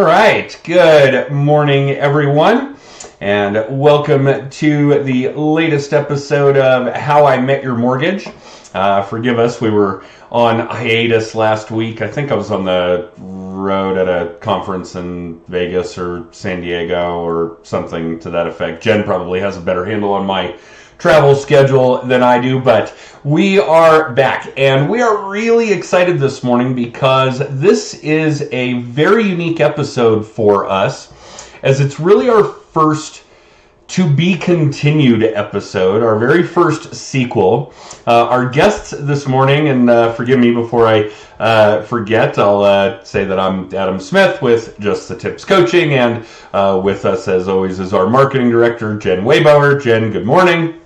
All right. Good morning, everyone, and welcome to the latest episode of How I Met Your Mortgage. Forgive us, we were on hiatus last week. I think I was on the road at a conference in Vegas or San Diego or something to that effect. Jen probably has a better handle on my travel schedule than I do, but we are back, and we are really excited this morning because this is a very unique episode for us, as it's really our first to be continued episode, our very first sequel. Our guests this morning, and forgive me before I forget, I'll say that I'm Adam Smith with Just the Tips Coaching, and with us as always is our marketing director, Jen Waybauer. Jen, good morning.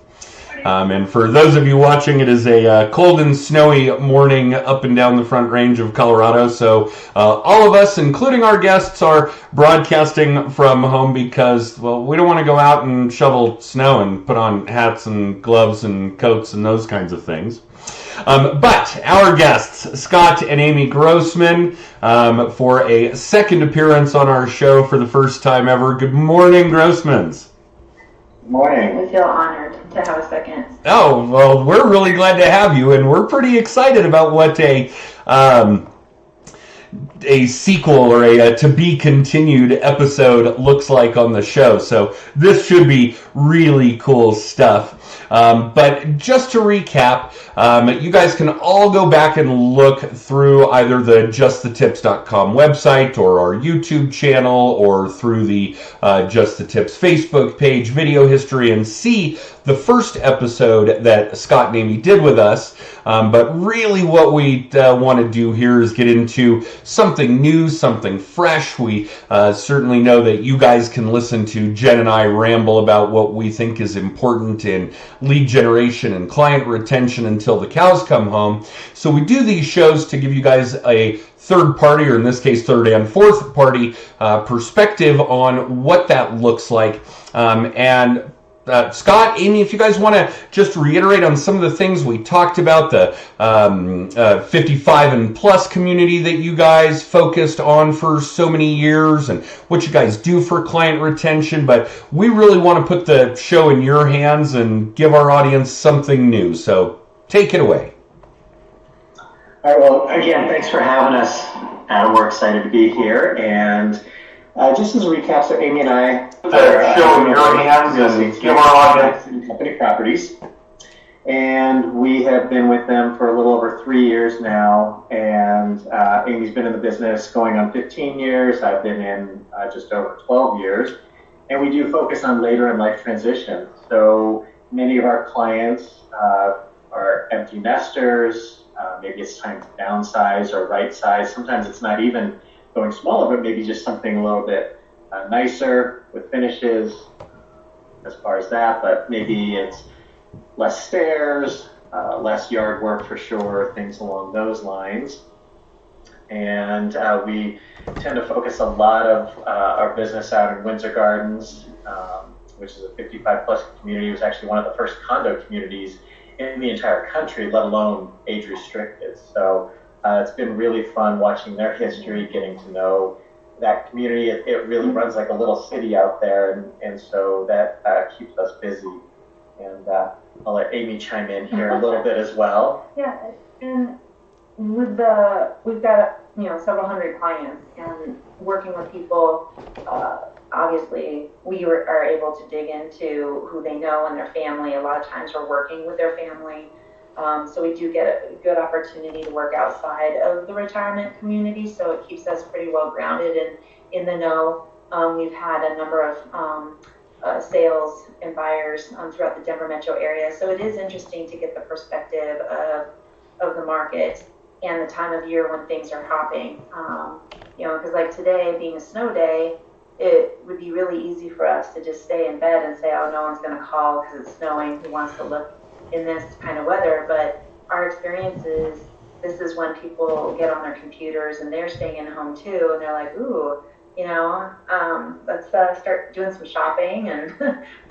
And for those of you watching, it is a cold and snowy morning up and down the Front Range of Colorado. So all of us, including our guests, are broadcasting from home because, well, we don't want to go out and shovel snow and put on hats and gloves and coats and those kinds of things. But our guests, Scott and Amy Grossman, for a second appearance on our show for the first time ever. Good morning, Grossmans. Good morning. We feel honored to have a second. Oh, well, we're really glad to have you, and we're pretty excited about what a sequel or a to-be continued episode looks like on the show. So this should be really cool stuff. But just to recap, you guys can all go back and look through either the justthetip's.com website or our YouTube channel or through the Just the Tips Facebook page video history and see the first episode that Scott and Amy did with us. But really what we want to do here is get into something new, something fresh. We certainly know that you guys can listen to Jen and I ramble about what we think is important in lead generation and client retention until the cows come home. So we do these shows to give you guys a third party, or in this case, third and fourth party perspective on what that looks like. Scott, Amy, if you guys want to just reiterate on some of the things we talked about, the 55 and plus community that you guys focused on for so many years and what you guys do for client retention, but we really want to put the show in your hands and give our audience something new. So take it away. All right, well, again, thanks for having us. We're excited to be here, and just as a recap, so Amy and I The show in your hands and give our audience company properties, and we have been with them for a little over 3 years now, and Amy's been in the business going on 15 years. I've been in just over 12 years, and we do focus on later in life transition. So many of our clients are empty nesters. Maybe it's time to downsize or right size. Sometimes it's not even going smaller, but maybe just something a little bit nicer with finishes as far as that, but maybe it's less stairs, less yard work for sure, things along those lines. And we tend to focus a lot of our business out in Windsor Gardens, which is a 55 plus community. It was actually one of the first condo communities in the entire country, let alone age restricted. So it's been really fun watching their history, getting to know that community. It really runs like a little city out there, and so that keeps us busy. And I'll let Amy chime in here a little bit as well. Yeah, and we've got several hundred clients, and working with people, obviously we are able to dig into who they know and their family. A lot of times we're working with their family. So we do get a good opportunity to work outside of the retirement community, so it keeps us pretty well grounded and in the know. We've had a number of sales and buyers throughout the Denver metro area, so it is interesting to get the perspective of the market and the time of year when things are hopping. Because like today being a snow day, it would be really easy for us to just stay in bed and say, oh, no one's going to call because it's snowing, who wants to look in this kind of weather. But our experience is this is when people get on their computers and they're staying in home too, and they're like, ooh, let's start doing some shopping and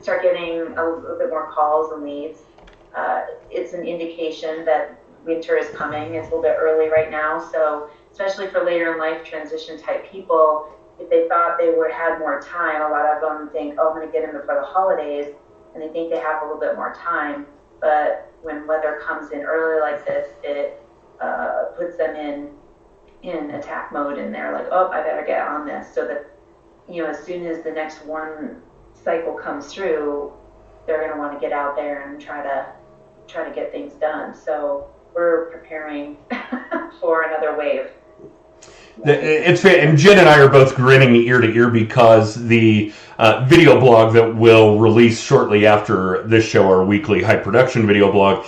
start getting a little bit more calls and leads. It's an indication that winter is coming. It's a little bit early right now, so especially for later in life transition type people, if they thought they would have more time, a lot of them think, oh, I'm going to get them before the holidays, and they think they have a little bit more time. But when weather comes in early like this, it puts them in attack mode, and they're like, oh, I better get on this, so that, as soon as the next warm cycle comes through, they're going to want to get out there and try to get things done. So we're preparing for another wave. It's and Jen and I are both grinning ear to ear because the video blog that we'll release shortly after this show, our weekly high production video blog,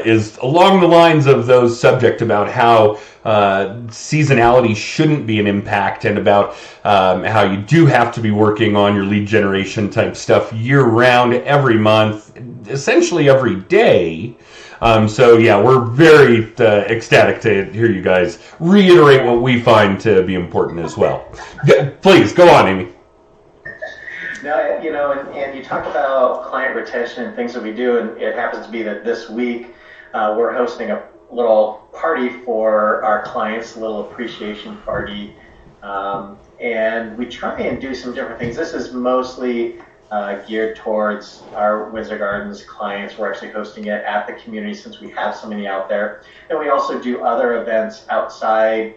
is along the lines of those subject about how seasonality shouldn't be an impact, and about how you do have to be working on your lead generation type stuff year round, every month, essentially every day. So yeah, we're very ecstatic to hear you guys reiterate what we find to be important as well. Please, go on, Amy. No, and you talk about client retention and things that we do, and it happens to be that this week we're hosting a little party for our clients, a little appreciation party, and we try and do some different things. This is mostly geared towards our Windsor Gardens clients. We're actually hosting it at the community since we have so many out there. And we also do other events outside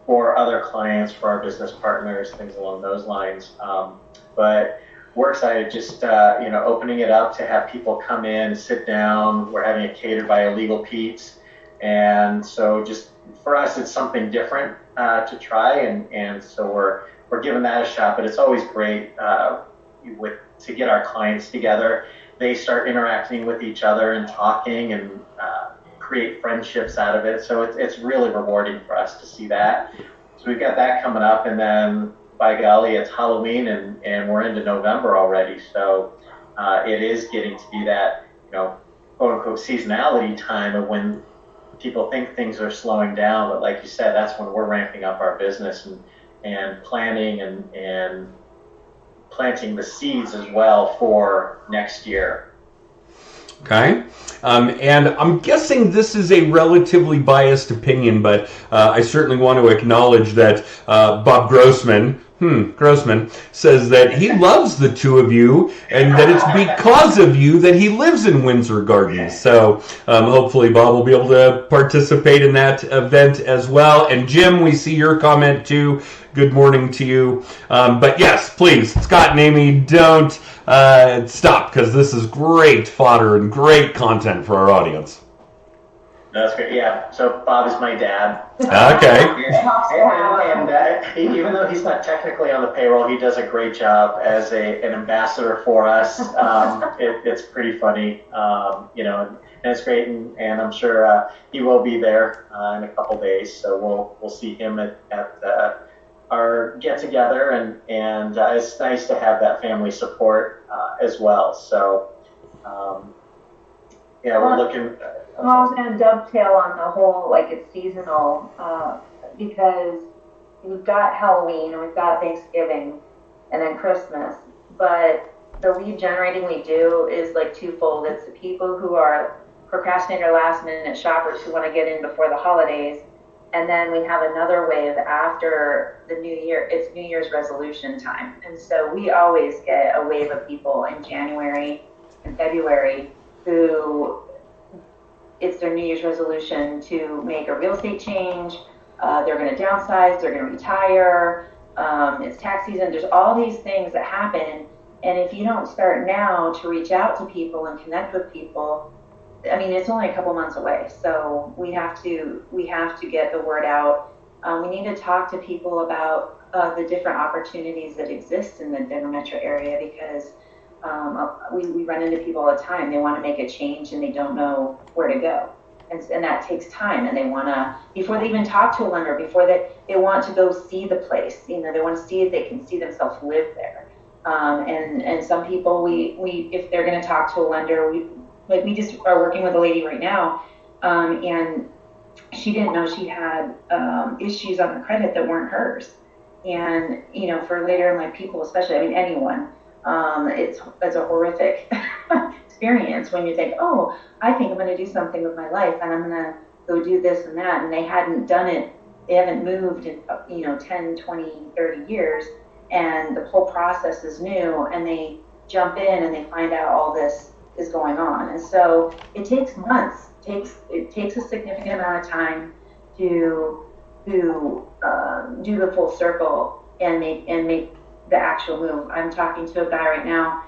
for other clients, for our business partners, things along those lines. But we're excited just, opening it up to have people come in, sit down. We're having it catered by Illegal Pete's. And so just for us, it's something different to try. And so we're giving that a shot. But it's always great to get our clients together. They start interacting with each other and talking and create friendships out of it. So it's really rewarding for us to see that. So we've got that coming up, and then by golly, it's Halloween, and we're into November already. So it is getting to be that, quote unquote seasonality time of when people think things are slowing down. But like you said, that's when we're ramping up our business and planning and planting the seeds as well for next year. Okay. And I'm guessing this is a relatively biased opinion, but I certainly want to acknowledge that Bob Grossman says that he loves the two of you, and that it's because of you that he lives in Windsor Gardens. So hopefully Bob will be able to participate in that event as well. And Jim, we see your comment too. Good morning to you. But yes, please, Scott and Amy, don't stop, because this is great fodder and great content for our audience. That's great. Yeah. So Bob is my dad. Okay. and even though he's not technically on the payroll, he does a great job as an ambassador for us. It's pretty funny, and it's great. And I'm sure he will be there in a couple days. So we'll see him at our get together, and it's nice to have that family support as well. So we're looking. Well, I was going to dovetail on the whole, it's seasonal, because we've got Halloween and we've got Thanksgiving and then Christmas, but the lead generating we do is twofold. It's the people who are procrastinator last minute shoppers who want to get in before the holidays, and then we have another wave after the new year. It's New Year's resolution time, and so we always get a wave of people in January and February who it's their New Year's resolution to make a real estate change. They're going to downsize. They're going to retire. It's tax season. There's all these things that happen. And if you don't start now to reach out to people and connect with people, it's only a couple months away. So we have to get the word out. We need to talk to people about the different opportunities that exist in the Denver metro area, because we run into people all the time. They want to make a change and they don't know where to go. And that takes time, and they want to, before they even talk to a lender, before they want to go see the place, they want to see if they can see themselves live there. And some people, we if they're going to talk to a lender, we just are working with a lady right now, and she didn't know she had issues on her credit that weren't hers. And, for later in life people, especially, anyone, it's a horrific experience when you think, oh, I think I'm going to do something with my life and I'm going to go do this and that, and they hadn't done it. They haven't moved in 10, 20, 30 years, and the whole process is new, and they jump in and they find out all this is going on. And so it takes months. It takes a significant amount of time to do the full circle and make the actual move. I'm talking to a guy right now.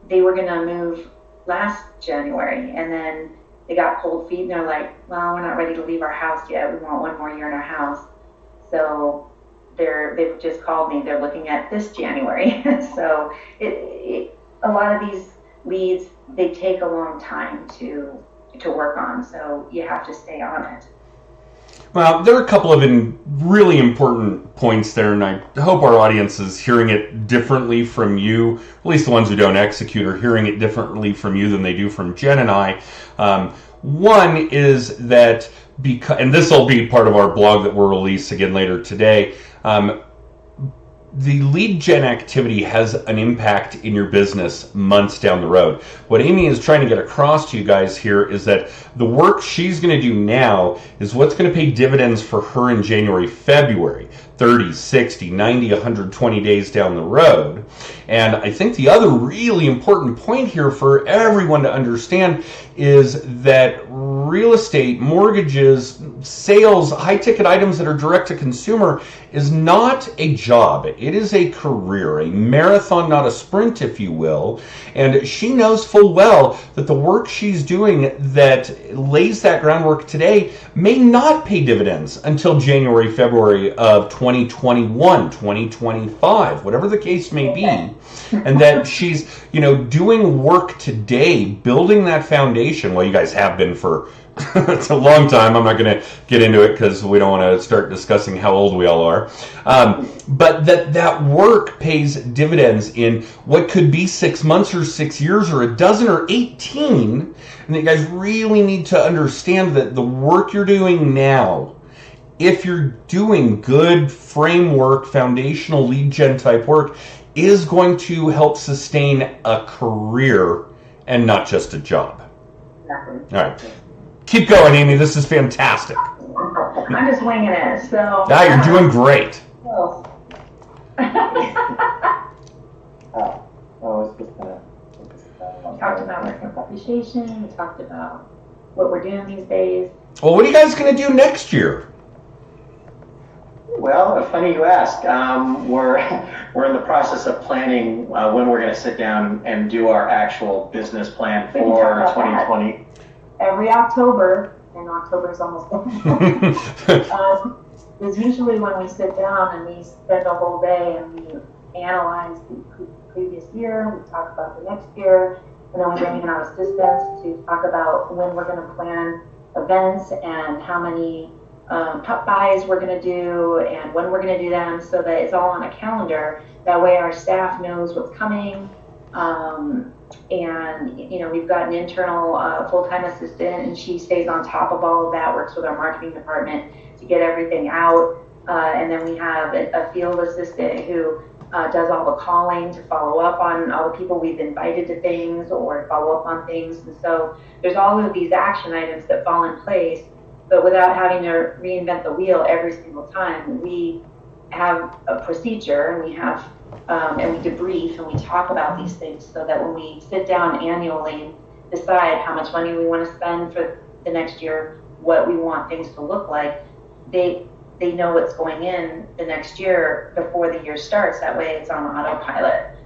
They were gonna move last January, and then they got cold feet, and they're like, "Well, we're not ready to leave our house yet. We want one more year in our house." So they've just called me. They're looking at this January. So a lot of these leads, they take a long time to work on. So you have to stay on it. Well, there are a couple of really important points there, and I hope our audience is hearing it differently from you. At least the ones who don't execute are hearing it differently from you than they do from Jen and I. One is that, and this will be part of our blog that we'll release again later today, the lead gen activity has an impact in your business months down the road. What Amy is trying to get across to you guys here is that the work she's going to do now is what's going to pay dividends for her in January, February, 30, 60, 90, 120 days down the road. And I think the other really important point here for everyone to understand is that real estate, mortgages, sales, high-ticket items that are direct to consumer is not a job. It is a career, a marathon, not a sprint, if you will. And she knows full well that the work she's doing that lays that groundwork today may not pay dividends until January, February of 2021, 2025, whatever the case may be. And that she's, doing work today, building that foundation. Well, you guys have been for it's a long time. I'm not going to get into it because we don't want to start discussing how old we all are. But that work pays dividends in what could be 6 months or 6 years or a dozen or 18. And you guys really need to understand that the work you're doing now, if you're doing good framework, foundational lead gen type work, is going to help sustain a career and not just a job. Exactly. All right. Keep going, Amy. This is fantastic. I'm just winging it, so. You're doing great. We talked about work appreciation. We talked about what we're doing these days. Well, what are you guys going to do next year? Well, funny you ask. We're in the process of planning when we're going to sit down and do our actual business plan for 2020. Every October, and October is almost done, is usually when we sit down and we spend a whole day and we analyze the previous year, we talk about the next year, and then we bring in our assistants to talk about when we're going to plan events and how many pop buys we're going to do and when we're going to do them, so that it's all on a calendar. That way our staff knows what's coming. And we've got an internal full-time assistant, and she stays on top of all of that, works with our marketing department to get everything out. And then we have a field assistant who does all the calling to follow up on all the people we've invited to things or follow up on things. And so there's all of these action items that fall in place, but without having to reinvent the wheel every single time. We have a procedure, and we have and we debrief and we talk about these things, so that when we sit down annually and decide how much money we want to spend for the next year, what we want things to look like, they know what's going in the next year before the year starts. That way it's on autopilot.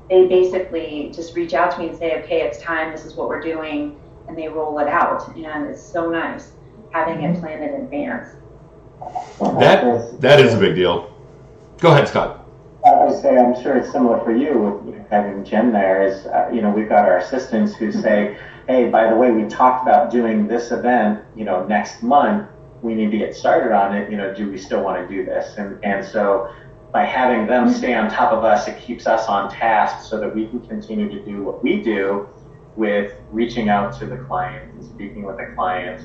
They basically just reach out to me and say, okay, it's time, this is what we're doing, and they roll it out. And it's so nice having it planned in advance. That is a big deal. Go ahead, Scott. I would say I'm sure it's similar for you with having Jen there. Is we've got our assistants who say, hey, by the way, we talked about doing this event, next month. We need to get started on it. Do we still want to do this? And so by having them stay on top of us, it keeps us on task so that we can continue to do what we do with reaching out to the client and speaking with the clients,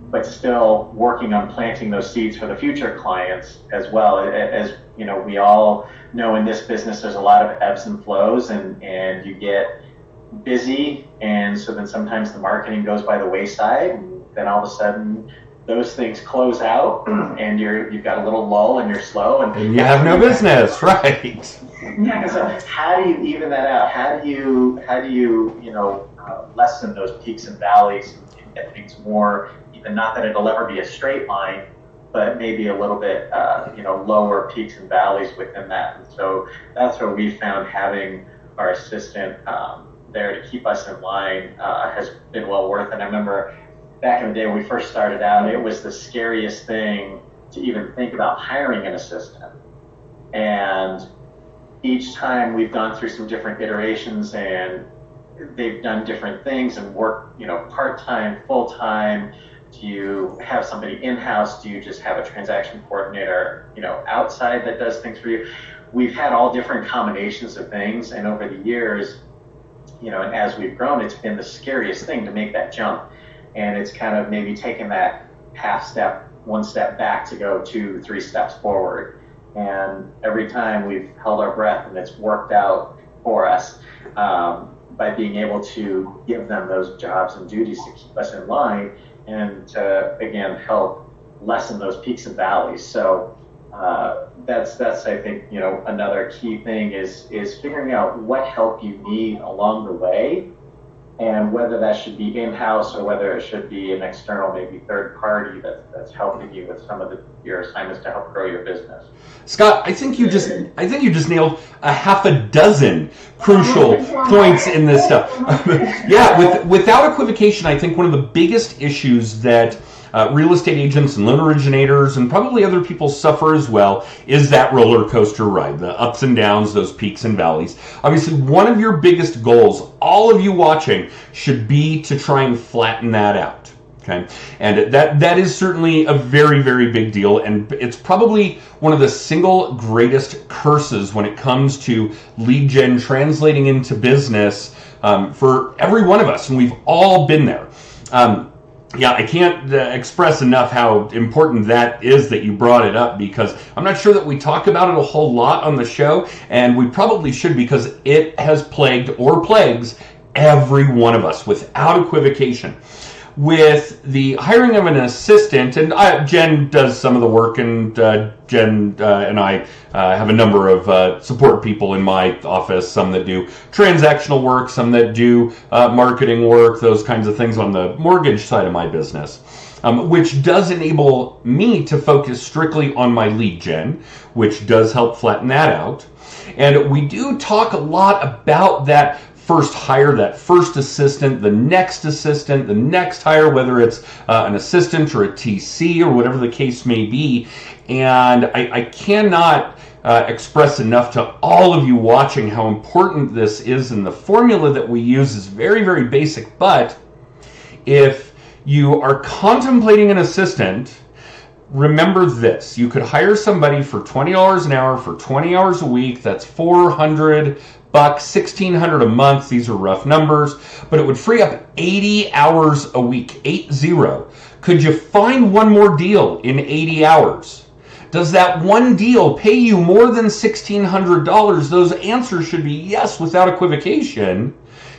but still working on planting those seeds for the future clients as well. As we all know, in this business, there's a lot of ebbs and flows, and you get busy, and so then sometimes the marketing goes by the wayside, and then all of a sudden those things close out, and you've got a little lull and you're slow, and you have no business, right? Yeah. So how do you even that out? How do you lessen those peaks and valleys and get things more even? Not that it'll ever be a straight line, but maybe a little bit lower peaks and valleys within that. And so that's where we found having our assistant there to keep us in line has been well worth it. I remember back in the day when we first started out, it was the scariest thing to even think about hiring an assistant. And each time we've gone through some different iterations, and they've done different things and work, part-time, full-time. Do you have somebody in-house? Do you just have a transaction coordinator, outside that does things for you? We've had all different combinations of things, and over the years, and as we've grown, it's been the scariest thing to make that jump. And it's kind of maybe taken that one step back to go 2-3 steps forward. And every time we've held our breath, and it's worked out for us by being able to give them those jobs and duties to keep us in line and to, again, help lessen those peaks and valleys. So that's I think, another key thing is figuring out what help you need along the way, and whether that should be in-house or whether it should be an external, maybe third party that's helping you with some of your assignments to help grow your business. Scott, I think you just nailed a half a dozen crucial points in this stuff. Yeah, without equivocation, I think one of the biggest issues that real estate agents and loan originators and probably other people suffer as well is that roller coaster ride, the ups and downs, those peaks and valleys. Obviously, one of your biggest goals, all of you watching, should be to try and flatten that out. Okay, and that is certainly a very, very big deal, and it's probably one of the single greatest curses when it comes to lead gen translating into business for every one of us, and we've all been there. Yeah, I can't express enough how important that is that you brought it up, because I'm not sure that we talk about it a whole lot on the show, and we probably should, because it has plagued or plagues every one of us without equivocation. With the hiring of an assistant, and Jen does some of the work, and Jen and I have a number of support people in my office, some that do transactional work, some that do marketing work, those kinds of things on the mortgage side of my business, which does enable me to focus strictly on my lead gen, which does help flatten that out. And we do talk a lot about that first hire, that first assistant, the next hire, whether it's an assistant or a TC or whatever the case may be. And I cannot express enough to all of you watching how important this is, and the formula that we use is very, very basic. But if you are contemplating an assistant, remember this: you could hire somebody for $20 an hour for 20 hours a week. That's $400, $1,600 a month. These are rough numbers, but it would free up 80 hours a week, 80. Could you find one more deal in 80 hours? Does that one deal pay you more than $1,600? Those answers should be yes, without equivocation.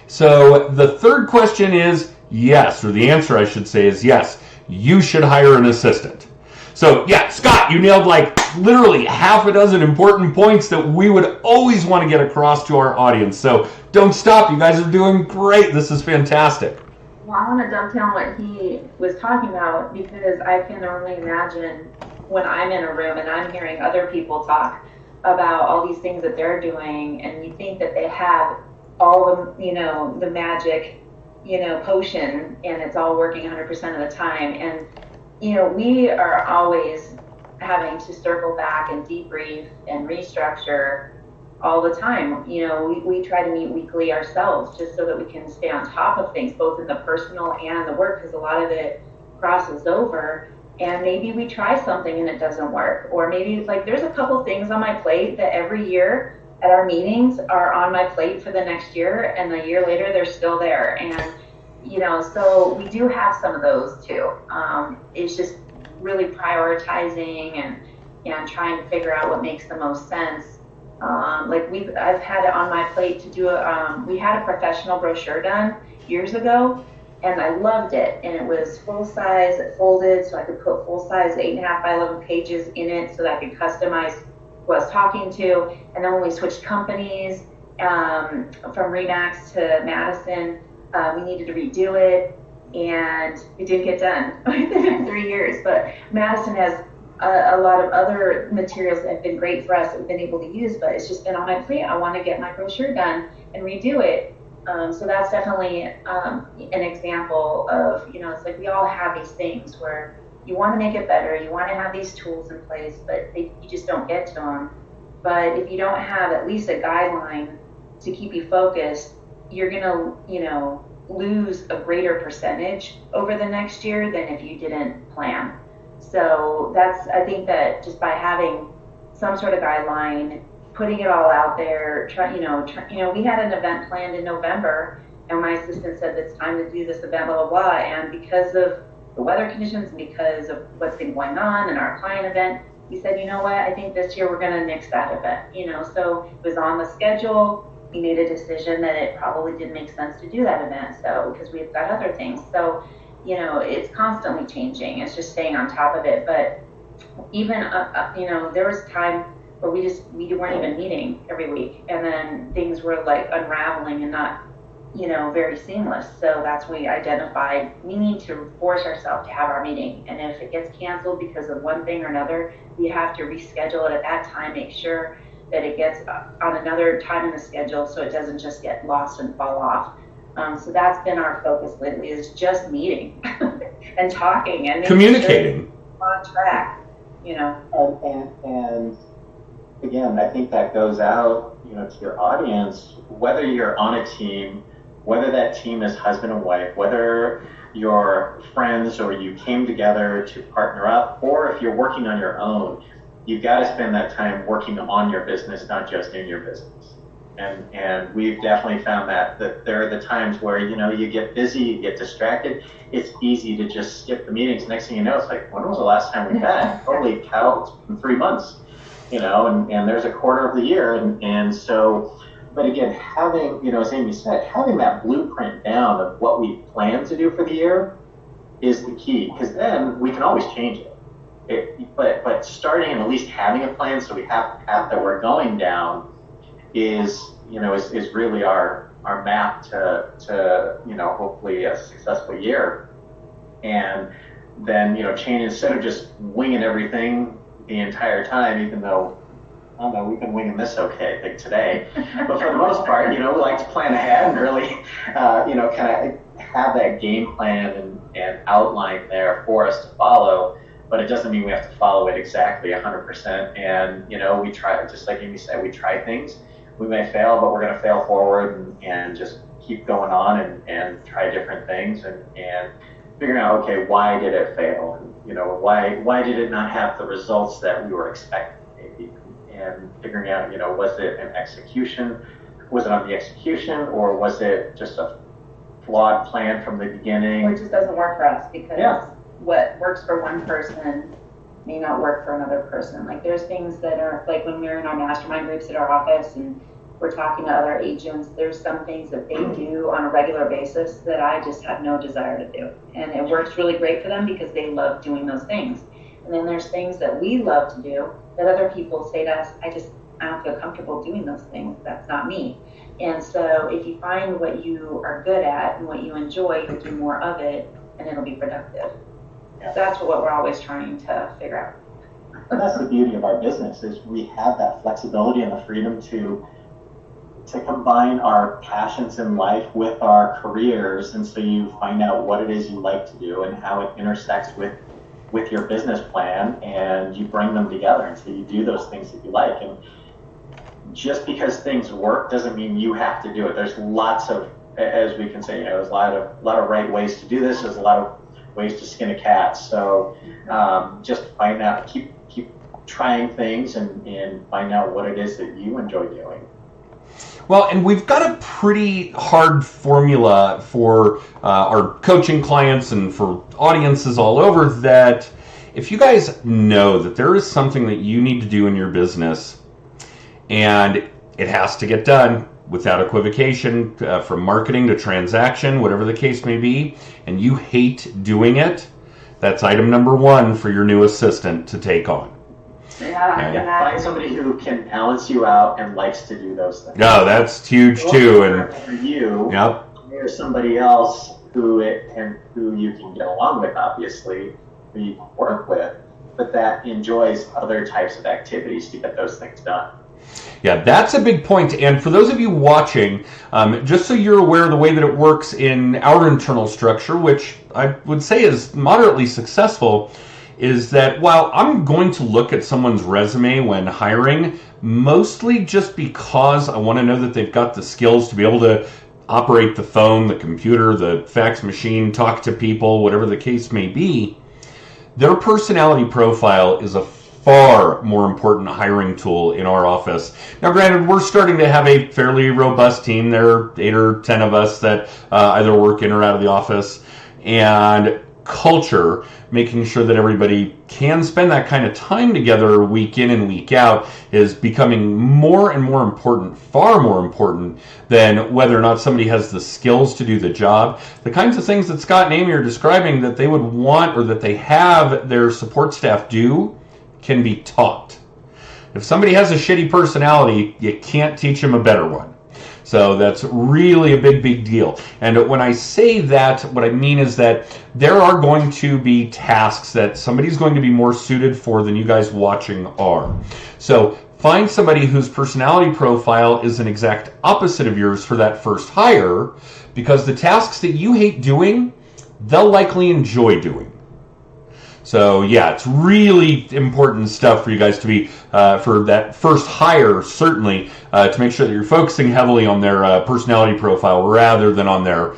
So the third question is yes, or the answer I should say is yes, you should hire an assistant. So yeah, Scott, you nailed like literally half a dozen important points that we would always want to get across to our audience. So don't stop. You guys are doing great. This is fantastic. Well, I want to dovetail on what he was talking about, because I can only imagine when I'm in a room and I'm hearing other people talk about all these things that they're doing, and you think that they have all the, the magic, potion, and it's all working 100% of the time. And we are always having to circle back and debrief and restructure all the time. We try to meet weekly ourselves just so that we can stay on top of things, both in the personal and the work, because a lot of it crosses over. And maybe we try something and it doesn't work. Or maybe it's like, there's a couple things on my plate that every year at our meetings are on my plate for the next year, and a year later they're still there. And so we do have some of those too. It's just really prioritizing and trying to figure out what makes the most sense. I've had it on my plate to do we had a professional brochure done years ago, and I loved it. And it was full size, it folded, so I could put full size 8.5 by 11 pages in it, so that I could customize who I was talking to. And then when we switched companies from Remax to Madison, we needed to redo it, and it didn't get done within 3 years. But Madison has a lot of other materials that have been great for us that we've been able to use, but it's just been on my plate. I want to get my brochure done and redo it. So that's definitely an example of, it's like we all have these things where you want to make it better, you want to have these tools in place, but you just don't get to them. But if you don't have at least a guideline to keep you focused, you're going to, lose a greater percentage over the next year than if you didn't plan. So I think that just by having some sort of guideline, putting it all out there, we had an event planned in November, and my assistant said it's time to do this event, blah, blah, blah. And because of the weather conditions and because of what's been going on in our client event, we said, you know what, I think this year we're going to nix that event. So it was on the schedule. We made a decision that it probably didn't make sense to do that event, so because we've got other things. So, it's constantly changing. It's just staying on top of it. But even, there was time where we weren't even meeting every week, and then things were like unraveling and not, very seamless. So that's when we identified we need to force ourselves to have our meeting. And if it gets canceled because of one thing or another, we have to reschedule it at that time, make sure that it gets on another time in the schedule so it doesn't just get lost and fall off. So that's been our focus lately, is just meeting and talking and communicating, sure on track, And again, I think that goes out, to your audience, whether you're on a team, whether that team is husband and wife, whether you're friends or you came together to partner up, or if you're working on your own, you've got to spend that time working on your business, not just in your business. And we've definitely found that there are the times where, you get busy, you get distracted. It's easy to just skip the meetings. Next thing you know, it's like, when was the last time we met? Holy cow, it's been 3 months, and there's a quarter of the year. And so, but again, having, as Amy said, having that blueprint down of what we plan to do for the year is the key, because then we can always change it. But starting and at least having a plan so we have the path that we're going down is really our map to hopefully a successful year. And then change, instead of just winging everything the entire time, even though I don't know, we've been winging this okay, I think, today. But for the most part, we like to plan ahead and really kind of have that game plan and outline there for us to follow. But it doesn't mean we have to follow it exactly 100%. And we try, just like Amy said, we try things. We may fail, but we're going to fail forward and just keep going on and try different things and figuring out, okay, why did it fail? And why did it not have the results that we were expecting maybe? And figuring out, was it an execution? Was it on the execution, or was it just a flawed plan from the beginning? Or it just doesn't work for us because what works for one person may not work for another person. Like there's things that are, like when we're in our mastermind groups at our office and we're talking to other agents, there's some things that they do on a regular basis that I just have no desire to do. And it works really great for them because they love doing those things. And then there's things that we love to do that other people say to us, I don't feel comfortable doing those things. That's not me. And so if you find what you are good at and what you enjoy, you'll do more of it and it'll be productive. Yeah. That's what we're always trying to figure out. And that's the beauty of our business, is we have that flexibility and the freedom to combine our passions in life with our careers. And so you find out what it is you like to do and how it intersects with your business plan, and you bring them together. And so you do those things that you like. And just because things work doesn't mean you have to do it. There's lots of, as we can say, there's a lot of right ways to do this. There's a lot of ways to skin a cat. So just find out, keep trying things and find out what it is that you enjoy doing. Well, and we've got a pretty hard formula for our coaching clients and for audiences all over, that if you guys know that there is something that you need to do in your business and it has to get done, without equivocation, from marketing to transaction, whatever the case may be, and you hate doing it, that's item number one for your new assistant to take on. Yeah, find somebody who can balance you out and likes to do those things. No, that's huge too. And for you, yep. There's somebody else who you can get along with, obviously, who you can work with, but that enjoys other types of activities to get those things done. Yeah, that's a big point. And for those of you watching, just so you're aware of the way that it works in our internal structure, which I would say is moderately successful, is that while I'm going to look at someone's resume when hiring, mostly just because I want to know that they've got the skills to be able to operate the phone, the computer, the fax machine, talk to people, whatever the case may be, their personality profile is a far more important hiring tool in our office. Now, granted, we're starting to have a fairly robust team. There are 8 or 10 of us that either work in or out of the office. And culture, making sure that everybody can spend that kind of time together week in and week out, is becoming more and more important, far more important than whether or not somebody has the skills to do the job. The kinds of things that Scott and Amy are describing that they would want or that they have their support staff do can be taught. If somebody has a shitty personality, you can't teach them a better one. So that's really a big deal. And when I say that, what I mean is that there are going to be tasks that somebody's going to be more suited for than you guys watching are. So find somebody whose personality profile is an exact opposite of yours for that first hire, because the tasks that you hate doing, they'll likely enjoy doing. So yeah, it's really important stuff for you guys to be, for that first hire, certainly, to make sure that you're focusing heavily on their personality profile rather than on their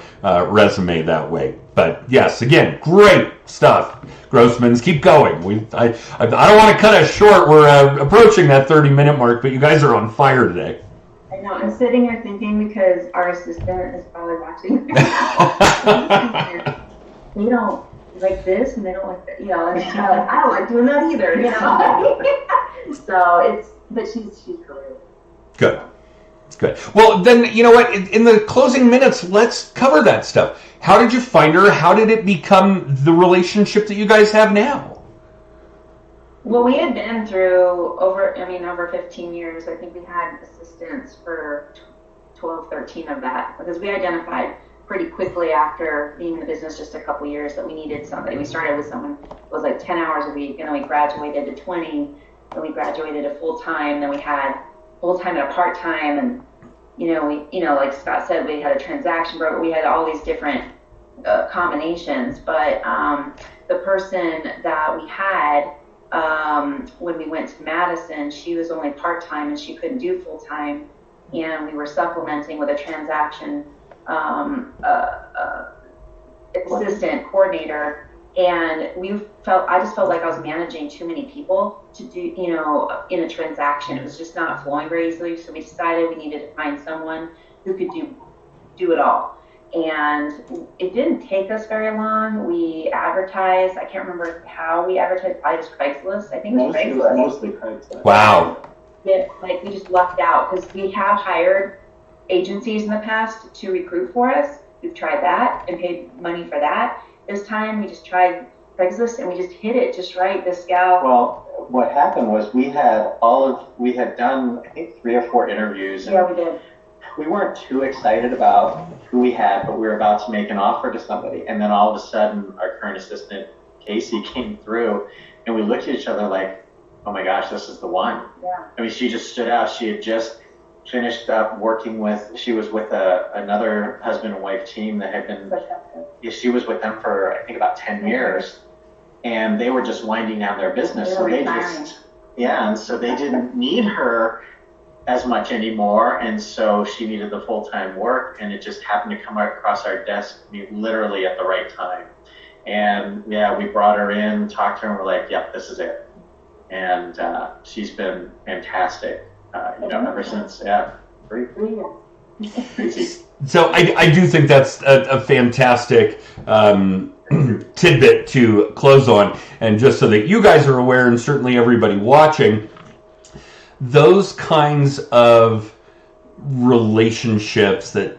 resume that way. But yes, again, great stuff. Grossmans, keep going. I don't want to cut us short. We're approaching that 30-minute mark, but you guys are on fire today. I know, I'm sitting here thinking, because our assistant is probably watching. They don't like this and they don't like that, and she's like, I don't like doing that either, So but she's really good. Well, then, you know what, in the closing minutes, let's cover that stuff. How did you find her? How did it become the relationship that you guys have now? Well, we had been through over 15 years. I think we had assistants for 12, 13 of that, because we identified pretty quickly after being in the business just a couple years that we needed somebody. We started with someone who was like 10 hours a week, and then we graduated to 20, then we graduated to full-time, then we had full-time and a part-time, and like Scott said, we had a transaction broker, we had all these different combinations, but the person that we had when we went to Madison, she was only part-time and she couldn't do full-time, and we were supplementing with a transaction assistant coordinator, and I just felt like I was managing too many people to do, in a transaction. It was just not flowing very easily, so we decided we needed to find someone who could do it all. And it didn't take us very long. We advertised, I can't remember how we advertised, probably just Craigslist. I think it was Craigslist. Mostly Craigslist. Wow. We just lucked out, because we have hired agencies in the past to recruit for us. We've tried that and paid money for that. This time we just tried Craigslist and we just hit it just right. This gal. Well, what happened was we had done, I think, 3 or 4 interviews. Yeah, we did. We weren't too excited about who we had, but we were about to make an offer to somebody. And then all of a sudden, our current assistant, Casey, came through, and we looked at each other like, oh my gosh, this is the one. Yeah. I mean, she just stood out. She had just finished up she was with another husband and wife team that had been, she was with them for, I think, about 10 years, and they were just winding down their business. So and so they didn't need her as much anymore, and so she needed the full-time work, and it just happened to come across our desk literally at the right time. And we brought her in, talked to her, and we're like, yep, this is it. And she's been fantastic. Ever since, crazy. So I do think that's a fantastic tidbit to close on. And just so that you guys are aware, and certainly everybody watching, those kinds of relationships that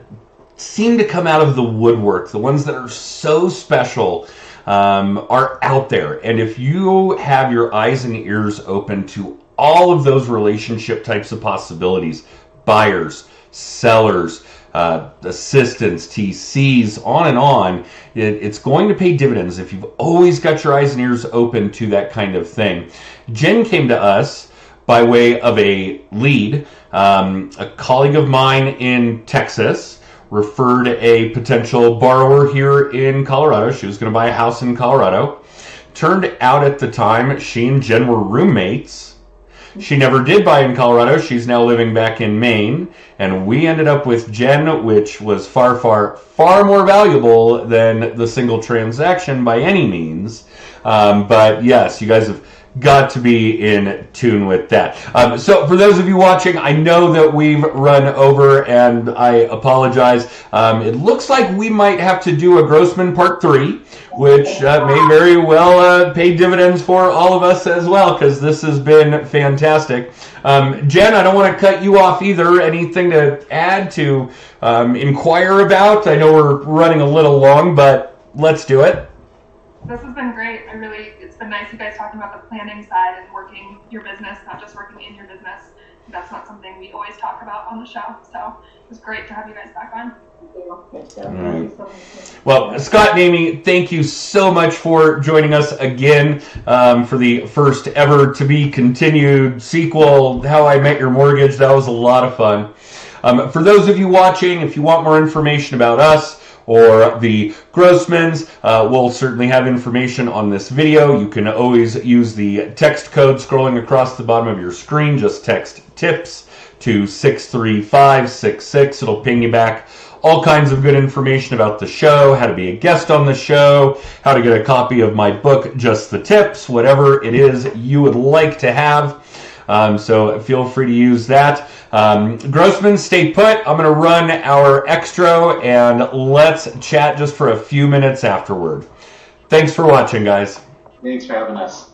seem to come out of the woodwork, the ones that are so special, are out there. And if you have your eyes and ears open to all of those relationship types of possibilities, buyers, sellers, assistants, TCs, on and on, it's going to pay dividends if you've always got your eyes and ears open to that kind of thing. Jen came to us by way of a lead. A colleague of mine in Texas referred a potential borrower here in Colorado. She was going to buy a house in Colorado. Turned out at the time she and Jen were roommates. She never did buy in Colorado. She's now living back in Maine. And we ended up with Jen, which was far, far, far more valuable than the single transaction by any means. But yes, you guys have got to be in tune with that. So for those of you watching, I know that we've run over and I apologize. It looks like we might have to do a Grossman Part 3, which may very well pay dividends for all of us as well, because this has been fantastic. Jen, I don't want to cut you off either. Anything to add, to inquire about? I know we're running a little long, but let's do it. This has been great. It's been nice you guys talking about the planning side and working your business, not just working in your business. That's not something we always talk about on the show. So it was great to have you guys back on. Well, Scott and Amy, thank you so much for joining us again for the first ever to be continued sequel, How I Met Your Mortgage. That was a lot of fun. For those of you watching, if you want more information about us or the Grossmans, we'll certainly have information on this video. You can always use the text code scrolling across the bottom of your screen. Just text TIPS to 63566. It'll ping you back all kinds of good information about the show, how to be a guest on the show, how to get a copy of my book, Just the Tips, whatever it is you would like to have. So feel free to use that. Grossman, stay put. I'm going to run our extra and let's chat just for a few minutes afterward. Thanks for watching, guys. Thanks for having us.